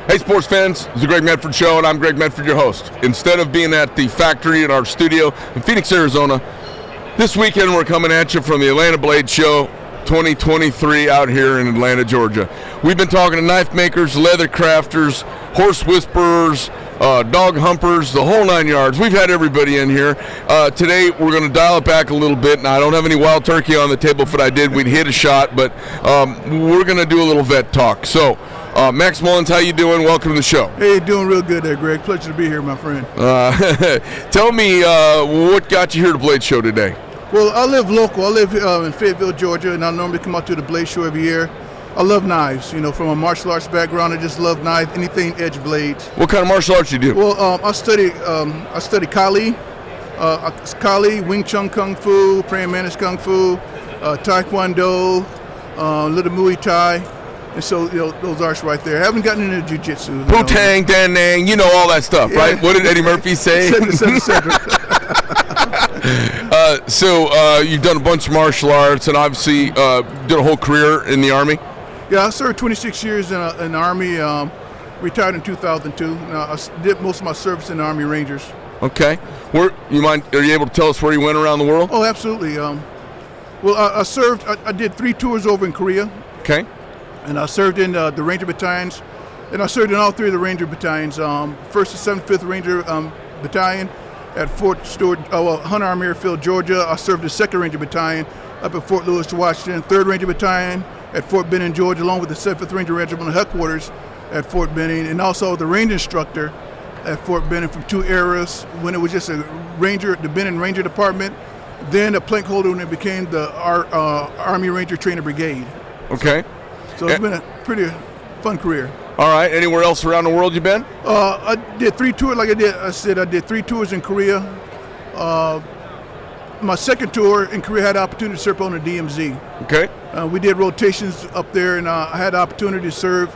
Hey, sports fans, it's the Greg Medford Show, and I'm Greg Medford, your host. Instead of being at the factory in our studio in Phoenix, Arizona, this weekend we're coming at you from the Atlanta Blade Show 2023 out here in Atlanta, Georgia. We've been talking to knife makers, leather crafters, horse whisperers, dog humpers, the whole 9 yards. We've had everybody in here. Today we're going to dial it back a little bit, and I don't have any wild turkey on the table. If I did, we'd hit a shot, but we're going to do a little vet talk. So, Max Mullen, how you doing? Welcome to the show. Hey, doing real good there, Greg. Pleasure to be here, my friend. Tell me what got you here to Blade Show today? Well, I live local. I live in Fayetteville, Georgia, and I normally come out to the Blade Show every year. I love knives. You know, from a martial arts background, I just love knives, anything edge blades. What kind of martial arts you do? Well, I study Kali, Wing Chun Kung Fu, Praying Mantis Kung Fu, Taekwondo, little Muay Thai. And so, you know, those arts right there. I haven't gotten into jiu-jitsu. Poo-tang, Dan-nang, you know all that stuff, yeah. Right? What did Eddie Murphy say? So you've done a bunch of martial arts and obviously did a whole career in the Army? Yeah, I served 26 years in the Army, retired in 2002. I did most of my service in the Army Rangers. Okay. Are you able to tell us where you went around the world? Oh, absolutely. I did 3 tours over in Korea. Okay. And I served in the Ranger Battalions, and I served in all 3 of the Ranger Battalions. 1st and 75th Ranger Battalion at Fort Stewart, Hunter Army Airfield, Georgia. I served the 2nd Ranger Battalion up at Fort Lewis, Washington. 3rd Ranger Battalion at Fort Benning, Georgia, along with the 7th Ranger Regiment headquarters at Fort Benning, and also the Ranger instructor at Fort Benning from 2 eras when it was just a Ranger, the Benning Ranger Department, then a plank holder when it became the Army Ranger Trainer Brigade. Okay. So it's been a pretty fun career. All right. Anywhere else around the world you've been? I did 3 tours. Like I did 3 tours in Korea. My 2nd tour in Korea, I had the opportunity to serve on the DMZ. Okay. We did rotations up there, and I had the opportunity to serve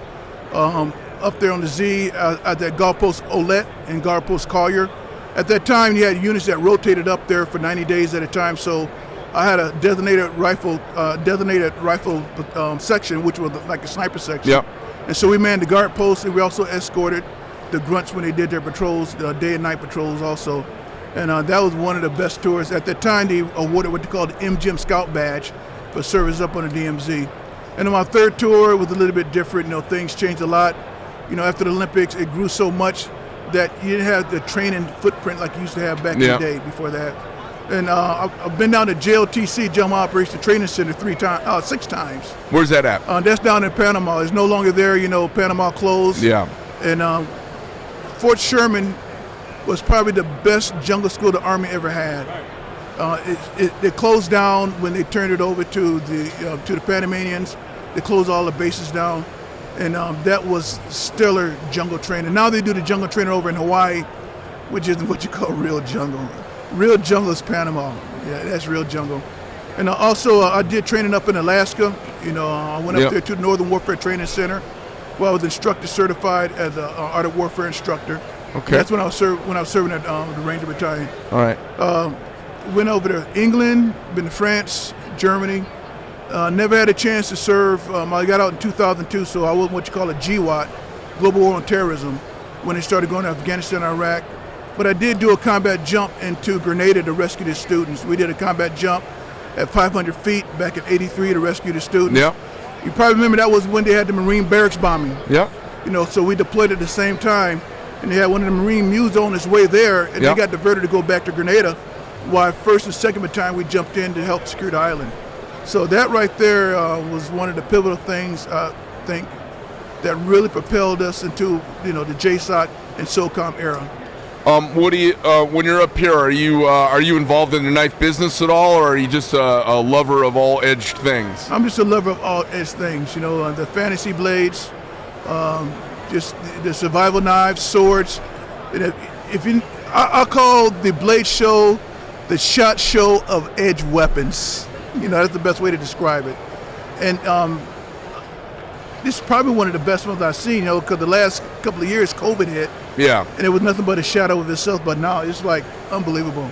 up there on the Z at that Gulf Post Olet and Gulf Post Collier. At that time, you had units that rotated up there for 90 days at a time. So I had a designated rifle section, which was like a sniper section. Yep. And so we manned the guard posts, and we also escorted the grunts when they did their patrols, day and night patrols also. And that was one of the best tours. At that time, they awarded what they called the MGM Scout Badge for service up on the DMZ. And on my 3rd tour, it was a little bit different. You know, things changed a lot. You know, after the Olympics, it grew so much that you didn't have the training footprint like you used to have back in the day before that. And I've been down to JLTC, General Operations Training Center 6 times. Where's that at? That's down in Panama. It's no longer there. You know, Panama closed. Yeah. And Fort Sherman was probably the best jungle school the Army ever had. It closed down when they turned it over to the Panamanians. They closed all the bases down, and that was stellar jungle training. Now they do the jungle training over in Hawaii, which is what you call real jungle. Real jungle is Panama. Yeah, that's real jungle. And also, I did training up in Alaska. You know, I went up there to the Northern Warfare Training Center, where I was instructor certified as an Art of Warfare instructor. Okay. That's when I was serving at the Ranger Battalion. All right. Went over to England, been to France, Germany. Never had a chance to serve. I got out in 2002, so I wasn't what you call a GWAT, Global War on Terrorism, when they started going to Afghanistan, Iraq. But I did do a combat jump into Grenada to rescue the students. We did a combat jump at 500 feet back in '83 to rescue the students. Yeah. You probably remember that was when they had the Marine barracks bombing. Yeah. You know, so we deployed at the same time, and they had one of the Marine mules on its way there, and they got diverted to go back to Grenada, while 1st and 2nd Battalion we jumped in to help secure the island. So that right there was one of the pivotal things, I think, that really propelled us into, you know, the JSOC and SOCOM era. What do you when you're up here? Are you involved in the knife business at all, or are you just a lover of all edged things? I'm just a lover of all edged things. You know, the fantasy blades, just the survival knives, swords. And I call the Blade Show the SHOT Show of edge weapons. You know, that's the best way to describe it. And this is probably one of the best ones I've seen, you know, because the last couple of years COVID hit. Yeah. And it was nothing but a shadow of itself, but now it's like unbelievable.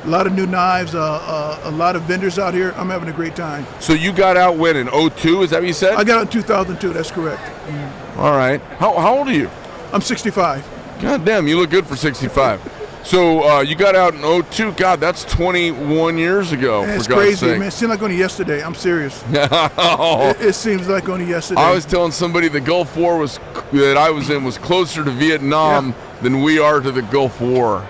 A lot of new knives, a lot of vendors out here. I'm having a great time. So you got out when, in 02, is that what you said? I got out in 2002, that's correct. Mm-hmm. All right. How old are you? I'm 65. God damn, you look good for 65. So you got out in 02. God, that's 21 years ago. Man, it's for God's crazy, sake. man. It seems like only yesterday. I'm serious. It seems like only yesterday. I was telling somebody the Gulf War that I was in was closer to Vietnam than we are to the Gulf War.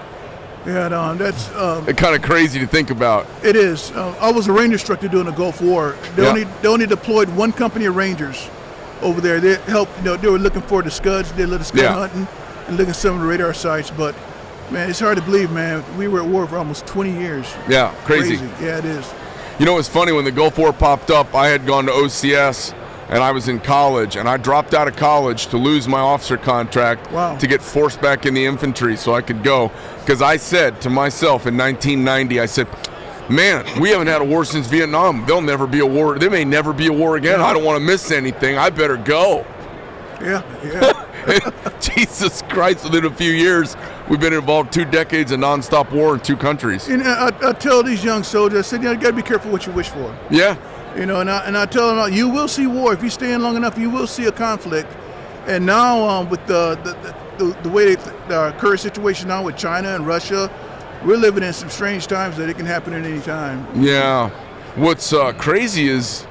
Yeah, no, that's It's kind of crazy to think about. It is. I was a ranger instructor during the Gulf War. They only deployed one company of rangers over there. They helped. They were looking for the Scuds. They did the Scud hunting and looking at some of the radar sites. But man, it's hard to believe, man. We were at war for almost 20 years. Yeah, crazy. Yeah, it is. You know, it's funny, when the Gulf War popped up, I had gone to OCS, and I was in college, and I dropped out of college to lose my officer contract to get forced back in the infantry so I could go. Because I said to myself in 1990, I said, man, we haven't had a war since Vietnam. There'll never be a war. There may never be a war again. I don't want to miss anything. I better go. Yeah. Jesus Christ, within a few years, we've been involved 2 decades of nonstop war in 2 countries. And I tell these young soldiers, I said, you got to be careful what you wish for. Yeah. And I tell them, you will see war. If you stay in long enough, you will see a conflict. And now with the way the current situation now with China and Russia, we're living in some strange times that it can happen at any time. Yeah. What's crazy is,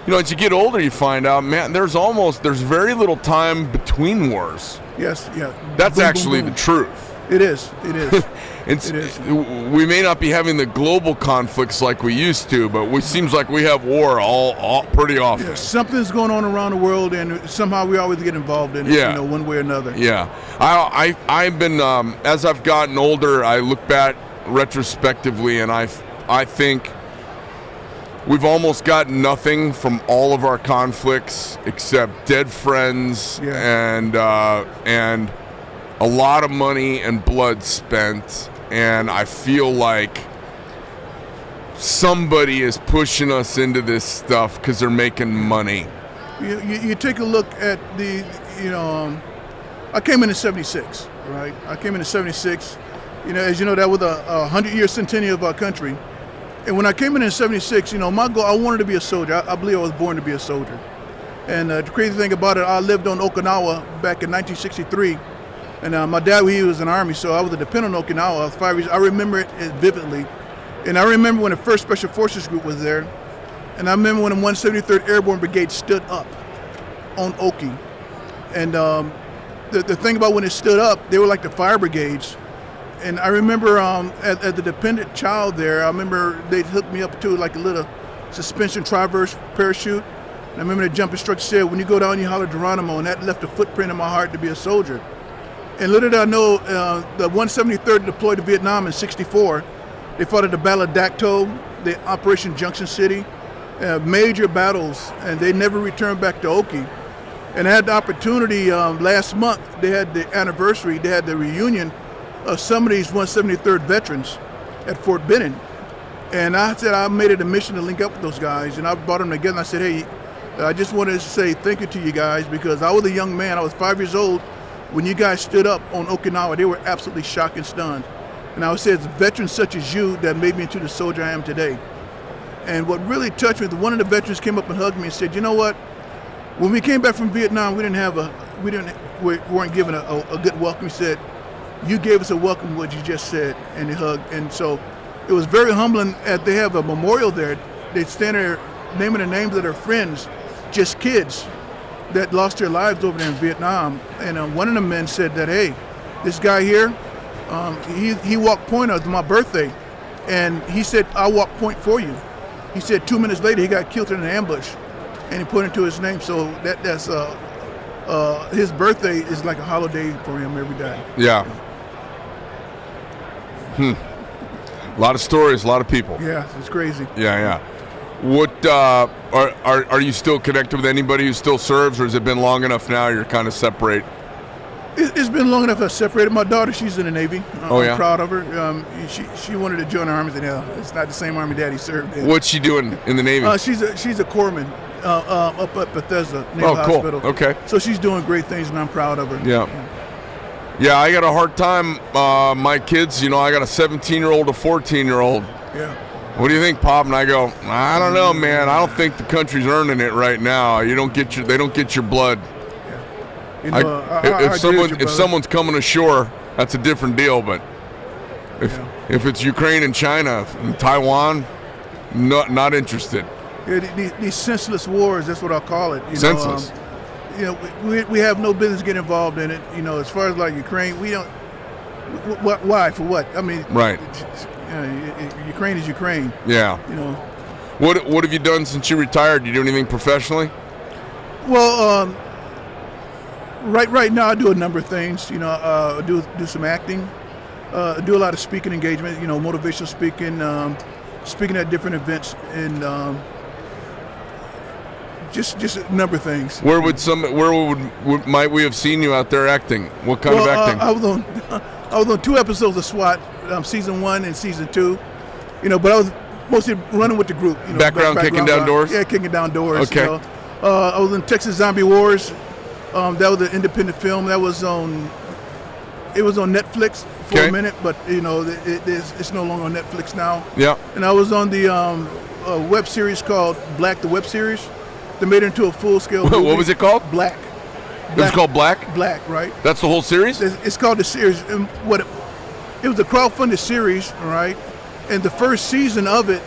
as you get older, you find out, man, there's very little time between wars. Yes, yeah. That's actually the truth. It is. It is. We may not be having the global conflicts like we used to, but it seems like we have war all pretty often. Yeah, something's going on around the world, and somehow we always get involved in it, one way or another. Yeah. I've been, as I've gotten older, I look back retrospectively, and I think we've almost got nothing from all of our conflicts except dead friends and a lot of money and blood spent, and I feel like somebody is pushing us into this stuff because they're making money. You take a look at I came in '76, right? I came in '76. As you know, that was a 100-year centennial of our country. And when I came in '76, my goal, I wanted to be a soldier. I believe I was born to be a soldier. And the crazy thing about it, I lived on Okinawa back in 1963. And my dad, he was in the Army, so I was a dependent on Okinawa. I was 5 years. I remember it vividly. And I remember when the 1st Special Forces Group was there. And I remember when the 173rd Airborne Brigade stood up on Oki. And the thing about when it stood up, they were like the fire brigades. And I remember as the dependent child there, I remember they hooked me up to like a little suspension traverse parachute. And I remember the jump instructor said, when you go down, you holler Geronimo. And that left a footprint in my heart to be a soldier. And little did I know, the 173rd deployed to Vietnam in '64. They fought at the Battle of Dak To, the Operation Junction City, major battles, and they never returned back to Oki. And I had the opportunity last month, they had the anniversary, they had the reunion of some of these 173rd veterans at Fort Benning. And I said I made it a mission to link up with those guys, and I brought them together and I said, hey, I just wanted to say thank you to you guys, because I was a young man, I was 5 years old, when you guys stood up on Okinawa. They were absolutely shocked and stunned. And I would say it's veterans such as you that made me into the soldier I am today. And what really touched me, one of the veterans came up and hugged me and said, you know what? When we came back from Vietnam, we weren't given a good welcome. He said, you gave us a welcome, what you just said, and he hugged. And so it was very humbling. They have a memorial there. They stand there naming the names of their friends, just kids that lost their lives over there in Vietnam. And one of the men said that, hey, this guy here, he walked point on my birthday, and he said, I'll walk point for you. He said 2 minutes later he got killed in an ambush, and he put it to his name. So that's his birthday is like a holiday for him every day. Yeah. A lot of stories, a lot of people. Yeah, it's crazy. Yeah. What are you still connected with anybody who still serves, or has it been long enough now you're kind of separate? It's been long enough I separated. My daughter, she's in the Navy. I'm proud of her. She wanted to join the Army. It's not the same Army Daddy served in. What's she doing in the Navy? She's a corpsman up at Bethesda Naval Hospital. Cool. Okay. So she's doing great things, and I'm proud of her. Yeah, I got a hard time. My kids, I got a 17-year-old, a 14-year-old. Yeah. What do you think, Pop? And I go, I don't know, man. I don't think the country's earning it right now. They don't get your blood. You know, if someone's coming ashore, that's a different deal. But if it's Ukraine and China and Taiwan, not interested. Yeah, these senseless wars, that's what I'll call it. Senseless. We have no business getting involved in it. As far as like Ukraine, we don't. Why? For what? I mean, right. Ukraine is Ukraine. Yeah. What have you done since you retired? You do anything professionally? Well, right now I do a number of things. Do some acting, do a lot of speaking engagement. Motivational speaking, speaking at different events, and just a number of things. Where might we have seen you out there acting? What kind of acting? I was on 2 episodes of SWAT, season 1 and season 2. But I was mostly running with the group. Background kicking down doors. Yeah, kicking down doors. Okay. I was in Texas Zombie Wars. That was an independent film. That was on. It was on Netflix for a minute, but it's no longer on Netflix now. Yeah. And I was on the web series called Black, the web series. They made it into a full-scale movie. What was it called? Black. It was called Black? Black, right. That's the whole series? It's called the series. And it was a crowdfunded series, right? And the first season of it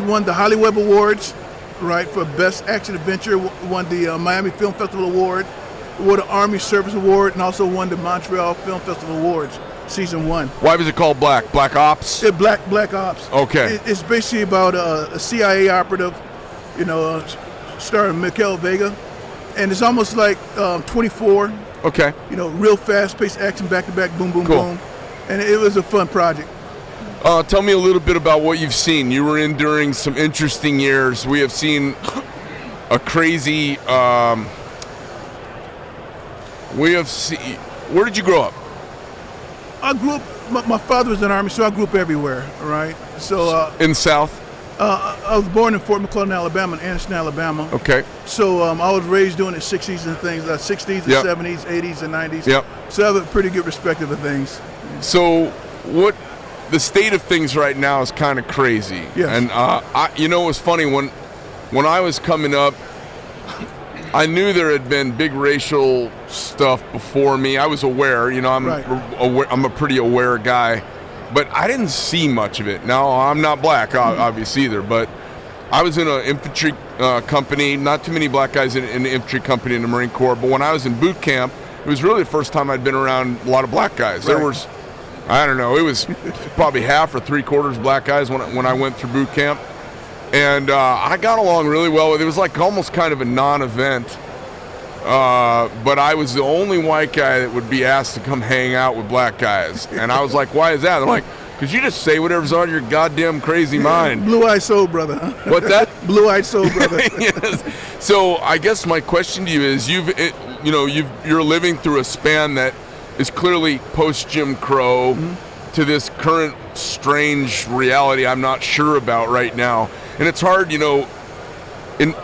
won the Holly Web Awards, right, for Best Action Adventure, won the Miami Film Festival Award, won the Army Service Award, and also won the Montreal Film Festival Awards, season 1. Why was it called Black? Black Ops? Black Ops. Okay. It's basically about a CIA operative, starring Miguel Vega, and it's almost like 24. Okay. Real fast-paced action, back-to-back, boom, boom, cool. boom, and it was a fun project. Tell me a little bit about what you've seen. You were in during some interesting years. We have seen a crazy. Where did you grow up? I grew up. My father was in the Army, so I grew up everywhere. Right. So in the South. I was born in Fort McClellan, Alabama, Anderson, Alabama. Okay. So I was raised doing the 60s and things, 60s and Yep. 70s, 80s and 90s. Yep. So I have a pretty good perspective of things. So the state of things right now is kind of crazy. Yes. And it was funny when I was coming up, I knew there had been big racial stuff before me. I was aware, I'm Right. I'm a pretty aware guy, but I didn't see much of it. Now, I'm not black, obviously, either, but I was in an infantry company, not too many black guys in the infantry company in the Marine Corps, but when I was in boot camp, it was really the first time I'd been around a lot of black guys. Right. There was, I don't know, it was probably half or 3/4 black guys when I went through boot camp. And I got along really well with it. It was like almost kind of a non-event. But I was the only white guy that would be asked to come hang out with black guys. And I was like, why is that? They're like, because you just say whatever's on your goddamn crazy mind. Blue-eyed soul brother, huh? What's that? Blue-eyed soul brother. Yes. So I guess my question to you is, you're living through a span that is clearly post-Jim Crow to this current strange reality I'm not sure about right now. And it's hard, in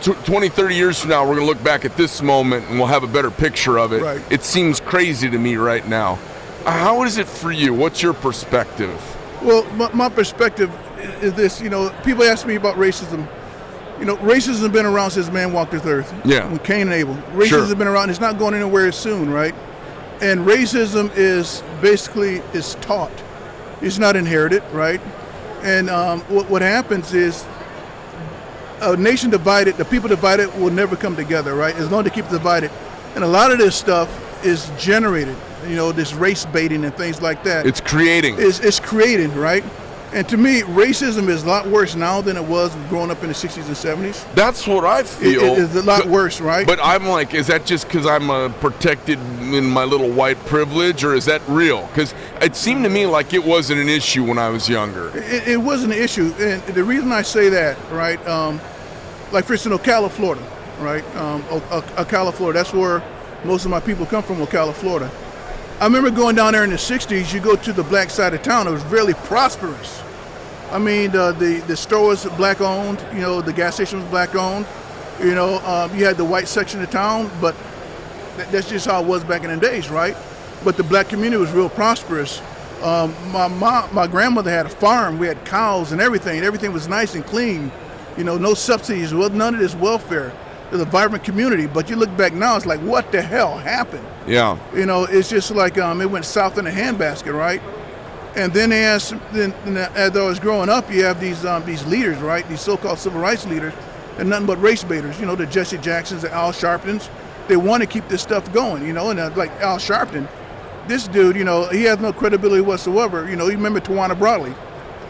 20, 30 years from now, we're going to look back at this moment and we'll have a better picture of it. Right. It seems crazy to me right now. How is it for you? What's your perspective? Well, my perspective is this, people ask me about racism. Racism has been around since man walked this earth. Yeah. With Cain and Abel. Racism Sure. has been around. It's not going anywhere soon, right? And racism is taught. It's not inherited, right? And what happens is a nation divided, the people divided will never come together, right? As long as they keep divided. And a lot of this stuff is generated, this race baiting and things like that. It's creating. It's created, right? And to me, racism is a lot worse now than it was growing up in the 60s and 70s. That's what I feel. It's a lot worse, right? But I'm like, is that just because I'm protected in my little white privilege, or is that real? Because it seemed to me like it wasn't an issue when I was younger. It wasn't an issue. And the reason I say that, right, like for instance, Ocala, Florida, right? Ocala, Florida, that's where most of my people come from, Ocala, Florida. I remember going down there in the 60s, you go to the black side of town, it was really prosperous. I mean, the store was black owned, the gas station was black owned, you had the white section of town, but that's just how it was back in the days, right? But the black community was real prosperous. My grandmother had a farm, we had cows and everything was nice and clean, no subsidies, none of this welfare. There's a vibrant community. But you look back now, it's like, what the hell happened? Yeah. You know, it's just like it went south in a handbasket, right? And then as I was growing up, you have these leaders, right? These so-called civil rights leaders, and nothing but race baiters. You know, the Jesse Jacksons, the Al Sharptons. They want to keep this stuff going, you know. And like Al Sharpton, this dude, you know, he has no credibility whatsoever. You know, you remember Tawana Broadley.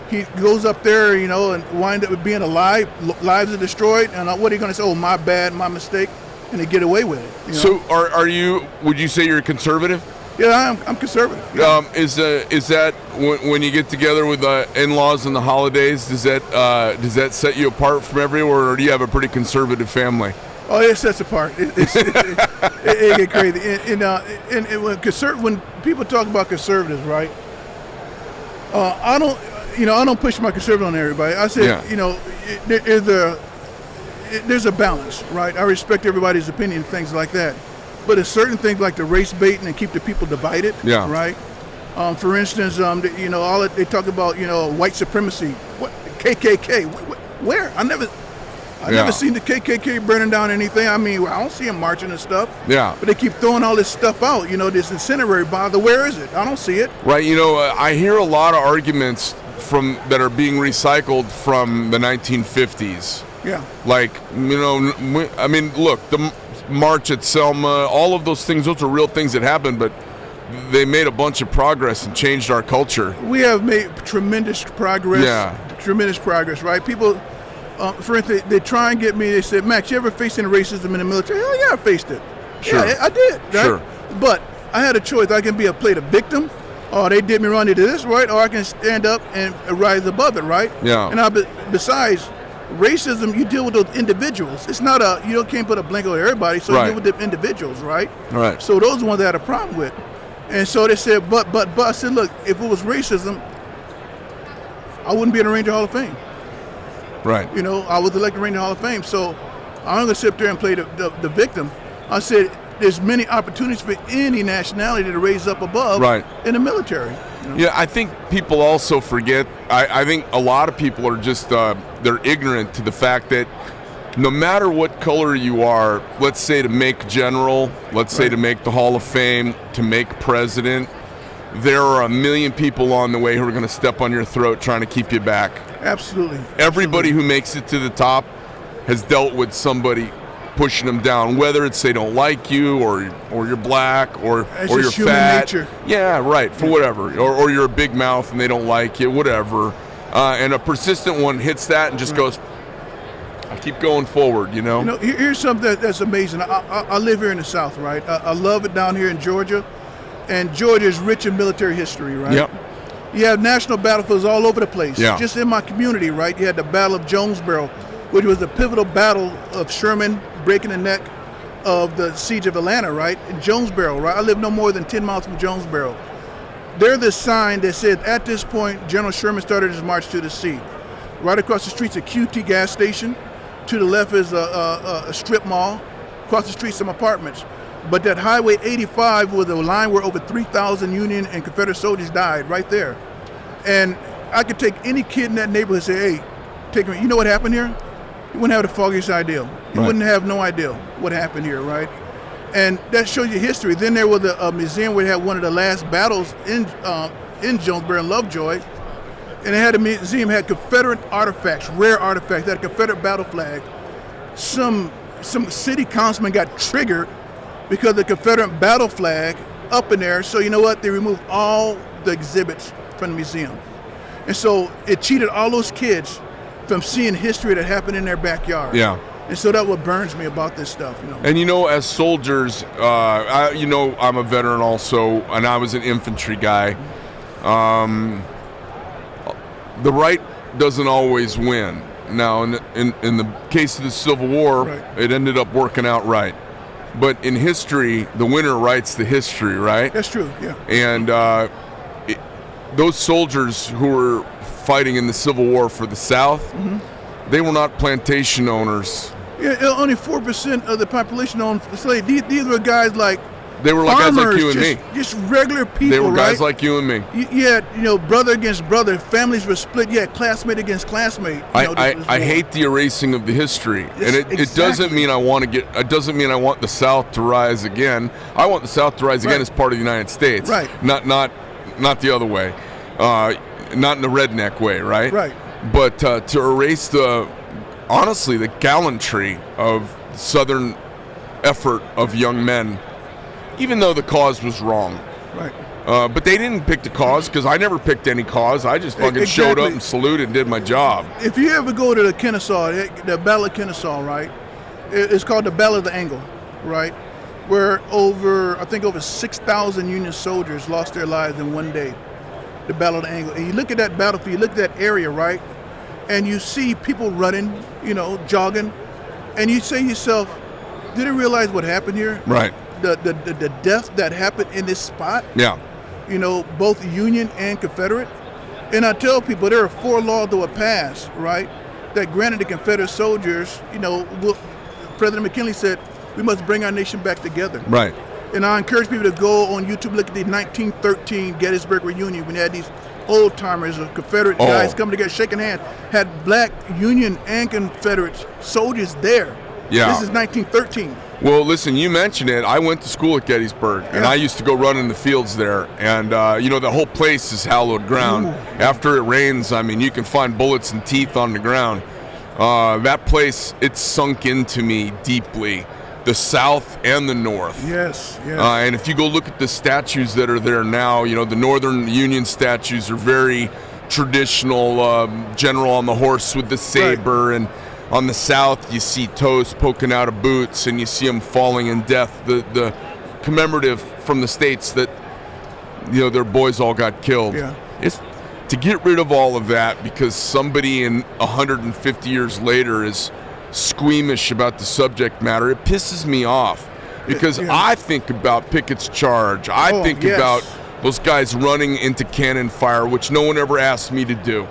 He goes up there, you know, and wind up being alive. Lives are destroyed. And what are you going to say? Oh, my bad, my mistake. And they get away with it. You know? So are you, would you say you're a conservative? Yeah, I'm conservative. Yeah. Is that when you get together with in-laws and the holidays, does that set you apart from everyone, or do you have a pretty conservative family? Oh, it sets apart. It get crazy. And when people talk about conservatives, right? I don't push my conservative on everybody. I said, you know, there's a balance, right? I respect everybody's opinion, things like that. But there's certain things like the race baiting and keep the people divided, right? For instance, you know, they talk about, you know, white supremacy. What, KKK? Where? I've never seen the KKK burning down anything. I mean, I don't see them marching and stuff. Yeah. But they keep throwing all this stuff out. You know, this incendiary bomb. Where is it? I don't see it. Right. You know, I hear a lot of arguments that are being recycled from the 1950s. Yeah. Like, you know, I mean, look, the March at Selma, all of those things, those are real things that happened, but they made a bunch of progress and changed our culture. We have made tremendous progress. Yeah. Tremendous progress, right? People, for instance, they try and get me, they said, Max, you ever faced any racism in the military? Hell yeah, I faced it. Sure. Yeah, I did. Right? Sure. But I had a choice. I can play the victim, or they did me wrong, they did this, right? Or I can stand up and rise above it, right? Yeah. And besides, racism, you deal with those individuals. It's not you can't put a blanket on everybody, so you deal with the individuals, right? Right. So those are the ones that I had a problem with. And so they said, but I said, look, if it was racism, I wouldn't be in the Ranger Hall of Fame. Right. You know, I was elected Ranger Hall of Fame, so I'm not going to sit up there and play the victim. I said, there's many opportunities for any nationality to raise up above in the military. You know? Yeah, I think people also forget, I think a lot of people are just, they're ignorant to the fact that no matter what color you are, let's say to make general, let's say to make the Hall of Fame, to make president, there are a million people on the way who are going to step on your throat trying to keep you back. Absolutely. Everybody who makes it to the top has dealt with somebody pushing them down, whether it's they don't like you or you're black or you're fat. Nature. Yeah, right, for whatever. Or you're a big mouth and they don't like you, whatever. And a persistent one hits that and just goes, I keep going forward, you know? You know, here's something that's amazing. I live here in the South, right? I love it down here in Georgia. And Georgia is rich in military history, right? Yep. You have national battlefields all over the place. Yeah. Just in my community, right? You had the Battle of Jonesboro, which was the pivotal battle of Sherman breaking the neck of the siege of Atlanta, right? In Jonesboro, right? I live no more than 10 miles from Jonesboro. There's the sign that said, at this point, General Sherman started his march to the sea. Right across the street's a QT gas station. To the left is a strip mall. Across the street, some apartments. But that Highway 85 was a line where over 3,000 Union and Confederate soldiers died right there. And I could take any kid in that neighborhood and say, hey, take me. You know what happened here? You wouldn't have the foggiest idea. You wouldn't have no idea what happened here, right? And that shows you history. Then there was a museum where they had one of the last battles in Jonesboro and Lovejoy. And they had a museum had Confederate artifacts, rare artifacts. They had a Confederate battle flag. Some city councilman got triggered because the Confederate battle flag up in there. So you know what? They removed all the exhibits from the museum. And so it cheated all those kids from seeing history that happened in their backyard. Yeah. And so that's what burns me about this stuff, you know. And you know, as soldiers, you know, I'm a veteran also, and I was an infantry guy. The right doesn't always win. Now, in the case of the Civil War, it ended up working out right. But in history, the winner writes the history, right? That's true, yeah. And those soldiers who were fighting in the Civil War for the South, they were not plantation owners. Yeah, only 4% of the population owned slaves. These were guys like They were like guys like you and me. Just regular people, They were guys right? like you and me. You had, brother against brother. Families were split. You had classmate against classmate. I hate the erasing of the history, and it doesn't mean I want to It doesn't mean I want the South to rise again. I want the South to rise again as part of the United States, right? Not the other way, not in the redneck way, right? Right. But to erase honestly, the gallantry of Southern effort of young men, even though the cause was wrong. Right. But they didn't pick the cause, because I never picked any cause. I just fucking showed up and saluted and did my job. If you ever go to the Kennesaw, the Battle of Kennesaw, right? It's called the Battle of the Angle, right? Where over 6,000 Union soldiers lost their lives in one day. The Battle of the Angle. And you look at that battlefield, you look at that area, right? And you see people running, jogging, and you say to yourself, did they realize what happened here? Right. The death that happened in this spot. Yeah. Both Union and Confederate. And I tell people there are 4 laws that were passed, right, that granted the Confederate soldiers, President McKinley said, we must bring our nation back together. Right. And I encourage people to go on YouTube, look at the 1913 Gettysburg reunion when they had these old timers of Confederate guys coming together, shaking hands, had black Union and Confederate soldiers there. Yeah. This is 1913. Well, listen, you mentioned it. I went to school at Gettysburg, and I used to go run in the fields there. And, the whole place is hallowed ground. Ooh. After it rains, you can find bullets and teeth on the ground. That place, it's sunk into me deeply, the South and the North. Yes. And if you go look at the statues that are there now, the Northern Union statues are very traditional, general on the horse with the saber, right. And on the South, you see toes poking out of boots, and you see them falling in death. The commemorative from the states that their boys all got killed. Yeah. It's to get rid of all of that because somebody in 150 years later is squeamish about the subject matter. It pisses me off because I think about Pickett's charge. I think about those guys running into cannon fire, which no one ever asked me to do.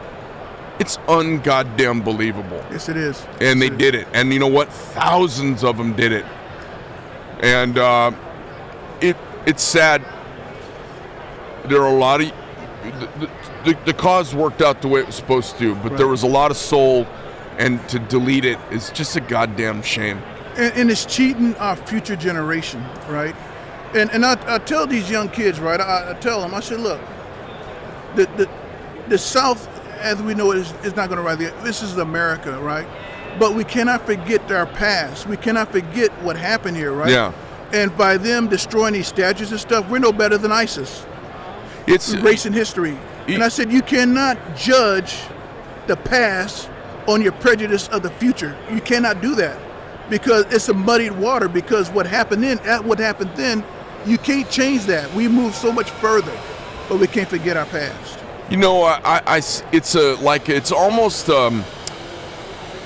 It's ungoddamn believable. Yes, it is. And they did it. And you know what? Thousands of them did it. And it's sad. There are a lot of... The cause worked out the way it was supposed to, but there was a lot of soul, and to delete it is just a goddamn shame. And it's cheating our future generation, right? And I tell these young kids, right? I tell them, I said, look, the South, as we know it, is not going to rise. This is America, right? But we cannot forget our past. We cannot forget what happened here, right? Yeah. And by them destroying these statues and stuff, we're no better than ISIS. It's erasing history. And I said, you cannot judge the past on your prejudice of the future. You cannot do that because it's a muddied water. Because what happened then, you can't change that. We move so much further, but we can't forget our past. It's almost.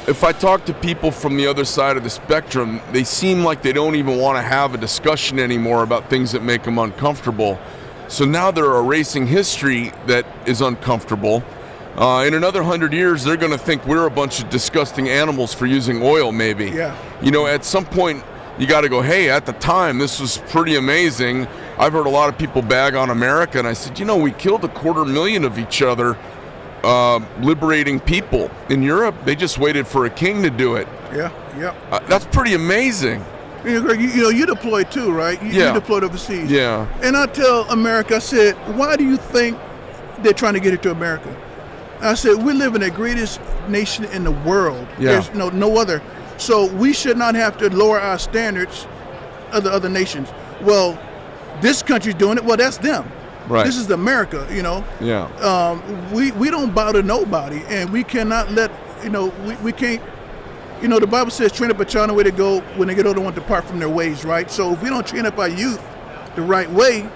If I talk to people from the other side of the spectrum, they seem like they don't even want to have a discussion anymore about things that make them uncomfortable. So now they're erasing history that is uncomfortable. In another 100 years, they're going to think we're a bunch of disgusting animals for using oil, maybe. Yeah. At some point, you got to go, hey, at the time, this was pretty amazing. I've heard a lot of people bag on America, and I said, we killed 250,000 of each other liberating people. In Europe, they just waited for a king to do it. Yeah. That's pretty amazing. Greg, you deployed too, right? You deployed overseas. Yeah. And I tell America, I said, why do you think they're trying to get it to America? I said, we live in the greatest nation in the world. Yeah. There's no other. So we should not have to lower our standards of the other nations. Well, this country's doing it. Well, that's them. Right. This is America, Yeah. We don't bow to nobody, and we cannot let, we can't. The Bible says, train up a child in the way to go. When they get older, want to depart from their ways, right? So if we don't train up our youth the right way,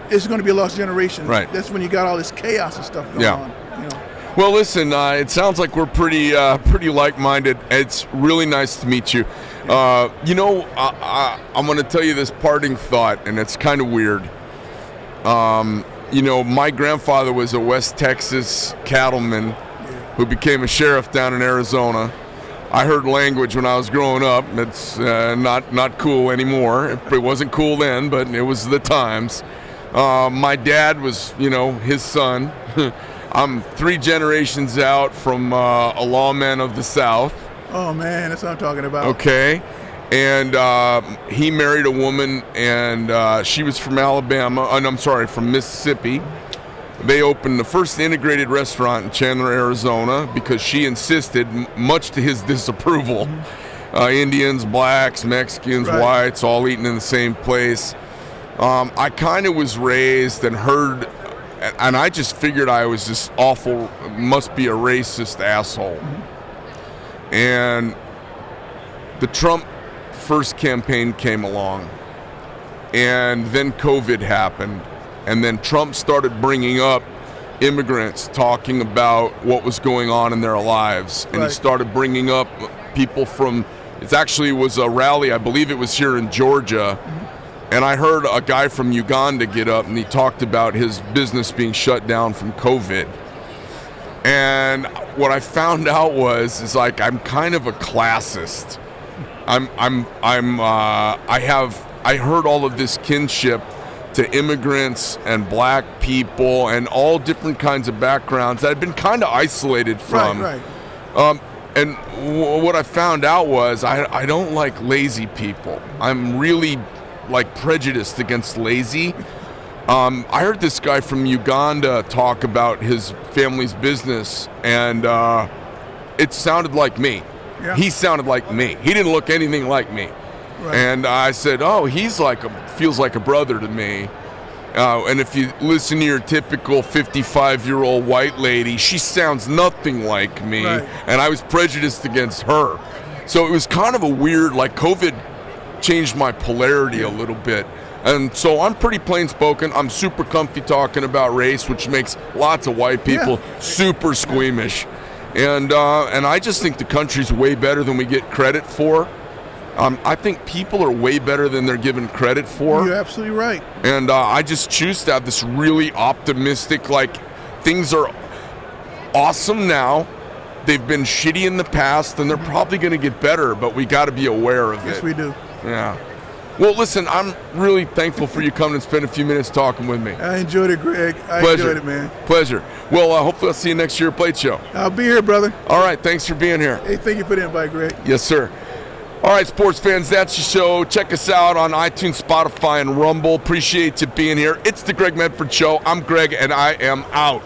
it's going to be a lost generation. Right. That's when you got all this chaos and stuff going on. Well, listen, it sounds like we're pretty like-minded. It's really nice to meet you. I'm going to tell you this parting thought, and it's kind of weird. My grandfather was a West Texas cattleman who became a sheriff down in Arizona. I heard language when I was growing up. It's not cool anymore. It wasn't cool then, but it was the times. My dad was, his son. I'm 3 generations out from a lawman of the South. Oh, man, that's what I'm talking about. Okay. And he married a woman, and she was from from Mississippi. They opened the first integrated restaurant in Chandler, Arizona, because she insisted, much to his disapproval. Indians, blacks, Mexicans, Right. whites, all eating in the same place. I kind of was raised and heard, and I just figured I was this awful, must be a racist asshole. And the Trump first campaign came along, and then COVID happened. And then Trump started bringing up immigrants, talking about what was going on in their lives. And Right. he started bringing up people from, it actually was a rally, I believe it was here in Georgia. And I heard a guy from Uganda get up, and he talked about his business being shut down from COVID. And what I found out is like, I'm kind of a classist. I heard all of this kinship to immigrants and black people and all different kinds of backgrounds that I've been kind of isolated from. Right. And what I found out was I don't like lazy people. I'm really like prejudiced against lazy. I heard this guy from Uganda talk about his family's business, and it sounded like me. Yeah. He sounded like me. He didn't look anything like me. Right. And I said, oh, he's feels like a brother to me. And if you listen to your typical 55-year-old white lady, she sounds nothing like me. Right. And I was prejudiced against her. So it was kind of a weird, COVID changed my polarity a little bit. And so I'm pretty plain spoken. I'm super comfy talking about race, which makes lots of white people super squeamish. And I just think the country's way better than we get credit for. I think people are way better than they're given credit for. You're absolutely right. And I just choose to have this really optimistic, things are awesome now. They've been shitty in the past, and they're probably going to get better, but we got to be aware of it. Yes, we do. Yeah. Well, listen, I'm really thankful for you coming and spend a few minutes talking with me. I enjoyed it, Greg. Pleasure. Enjoyed it, man. Pleasure. Well, hopefully I'll see you next year at Plate Show. I'll be here, brother. All right. Thanks for being here. Hey, thank you for the invite, Greg. Yes, sir. All right, sports fans, that's the show. Check us out on iTunes, Spotify, and Rumble. Appreciate you being here. It's the Greg Medford Show. I'm Greg, and I am out.